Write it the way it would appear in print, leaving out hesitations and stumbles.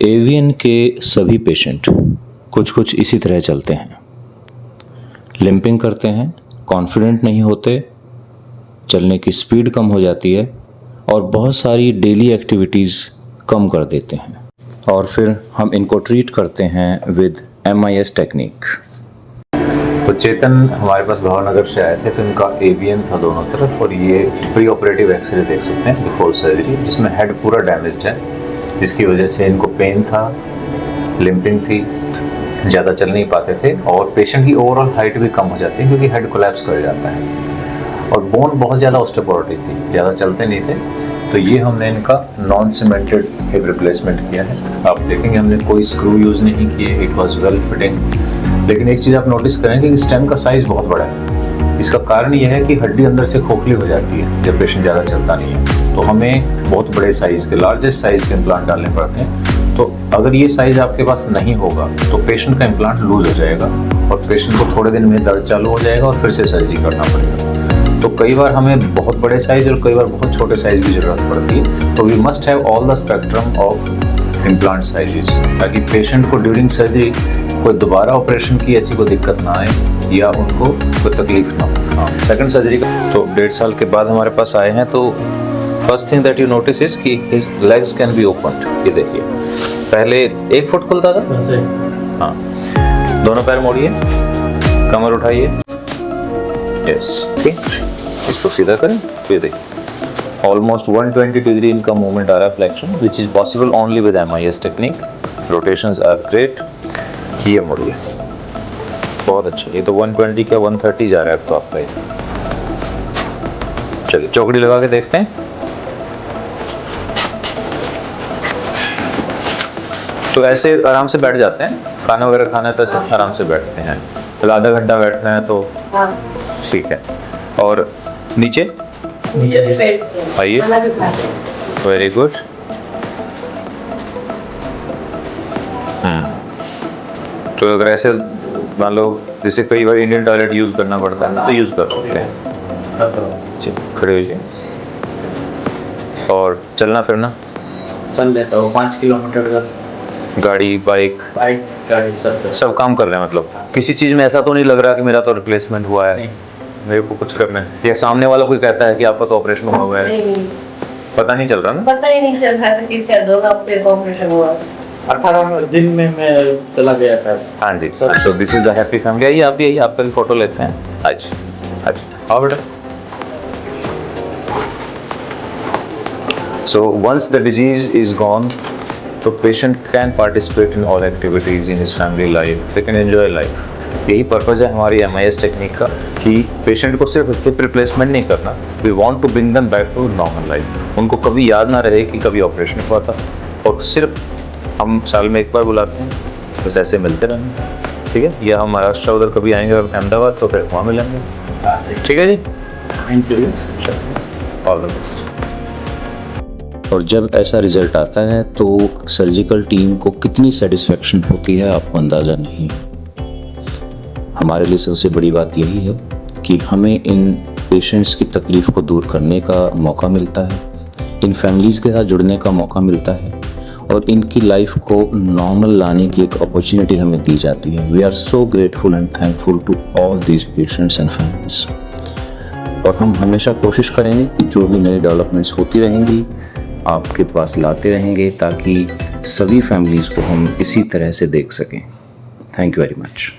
Avian के सभी patient कुछ कुछ इसी तरह चलते हैं। लिम्पिंग करते हैं, कॉन्फिडेंट नहीं होते, चलने की स्पीड कम हो जाती है और बहुत सारी डेली एक्टिविटीज़ कम कर देते हैं। और फिर हम इनको ट्रीट करते हैं विद MIS टेक्निक। तो चेतन हमारे पास भावनगर से आए थे, तो इनका एवियन था दोनों तरफ, और ये प्री ऑपरेटिव एक्सरे देख सकते हैं बिफोर सर्जरी, जिसमें हेड पूरा डैमेज्ड है, जिसकी वजह से इनको पेन था, लिम्पिंग थी, ज़्यादा चल नहीं पाते थे और पेशेंट की ओवरऑल हाइट भी कम हो जाती है क्योंकि हेड कोलैप्स कर जाता है। और बोन बहुत ज़्यादा ऑस्टियोपोरोटिक थी, ज़्यादा चलते नहीं थे। तो ये हमने इनका नॉन सीमेंटेड हिप रिप्लेसमेंट किया है। आप देखेंगे हमने कोई स्क्रू यूज़ नहीं किए, इट वॉज वेल फिटिंग। लेकिन एक चीज़ आप नोटिस करेंगे कि स्टेम का साइज़ बहुत बड़ा है। इसका कारण यह है कि हड्डी अंदर से खोखली हो जाती है जब पेशेंट ज़्यादा चलता नहीं है, तो हमें बहुत बड़े साइज़ के, लार्जेस्ट साइज़ के इम्प्लांट डालने पड़ते हैं। तो अगर ये साइज़ आपके पास नहीं होगा तो पेशेंट का इम्प्लांट लूज हो जाएगा और पेशेंट को थोड़े दिन में दर्द चालू हो जाएगा और फिर से सर्जरी करना पड़ेगा। तो कई बार हमें बहुत बड़े साइज़ और कई बार बहुत छोटे साइज़ की ज़रूरत पड़ती है। तो we must have all the spectrum of implant sizes, ताकि पेशेंट को ड्यूरिंग सर्जरी कोई दोबारा ऑपरेशन की ऐसी कोई दिक्कत ना आए या उनको कोई तकलीफ ना हो। सेकंड सर्जरी का तो 1.5 साल के बाद हमारे पास आए हैं। तो first thing that you notice is कि his legs can be opened. ये देखिए, पहले 1 फुट खुलता था, हाँ, दोनों पैर मोड़िए, कमर उठाइए, यस, ठीक, इसको सीधा करें। ये देखिए, ऑलमोस्ट 120 डिग्री इनका मूवमेंट आ रहा है, flexion, which is possible only with MIS technique. Rotations are great. ये मुड़िए, बहुत अच्छा। ये तो 120 का 130 जा रहा है अब तो आपका। चलिए चौकड़ी लगा के देखते हैं। तो ऐसे आराम से बैठ जाते हैं, खाना वगैरह खाना है तो ऐसे आराम से बैठते हैं। तो आधा घंटा बैठना है तो ठीक है। और नीचे आइए, वेरी गुड। तो अगर ऐसे मान लो जैसे कई बार इंडियन टॉयलेट यूज़ करना पड़ता है तो यूज़ कर सकते हैं। खड़े होइए और चलना फिरना चल लेता हूँ 5 किलोमीटर का। गाड़ी बाइक गाड़ी सब काम कर रहे हैं। मतलब किसी चीज़ में ऐसा तो नहीं लग रहा कि मेरा तो रिप्लेसमेंट हुआ है, मेरे को कुछ करना है, या सामने वाला कोई कहता है कि आपका तो ऑपरेशन हुआ है? नहीं। पता नहीं चल रहा ना? पता ही नहीं चल रहा था कि शायद ऑपरेशन हुआ। 18 दिन में मैं चला गया था। हाँ जी, तो this is the happy family. आइए आप भी आइए, आपका भी फोटो लेते हैं। आज आओ बेटा। So once the disease is gone, the patient can participate in all activities in his family life. They can enjoy life. यही पर्पज़ है हमारी MIS टेक्निक का कि पेशेंट को सिर्फ हिप रिप्लेसमेंट नहीं करना, we want to bring them back to normal life. उनको कभी याद ना रहे कि कभी ऑपरेशन हुआ था, और सिर्फ हम साल में एक बार बुलाते हैं, बस ऐसे मिलते रहेंगे, ठीक है। या हम महाराष्ट्र उधर कभी आएंगे अहमदाबाद तो फिर वहाँ मिलेंगे, ठीक है जी। All the best. और जब ऐसा रिज़ल्ट आता है तो सर्जिकल टीम को कितनी सेटिस्फेक्शन होती है आपको अंदाज़ा नहीं। हमारे लिए सबसे बड़ी बात यही है कि हमें इन पेशेंट्स की तकलीफ़ को दूर करने का मौका मिलता है, इन फैमिलीज़ के साथ जुड़ने का मौका मिलता है, और इनकी लाइफ को नॉर्मल लाने की एक अपॉर्चुनिटी हमें दी जाती है। We are so grateful and thankful to all these patients and families. और हम हमेशा कोशिश करेंगे कि जो भी नई डेवलपमेंट्स होती रहेंगी आपके पास लाते रहेंगे, ताकि सभी फैमिलीज़ को हम इसी तरह से देख सकें। Thank you very much.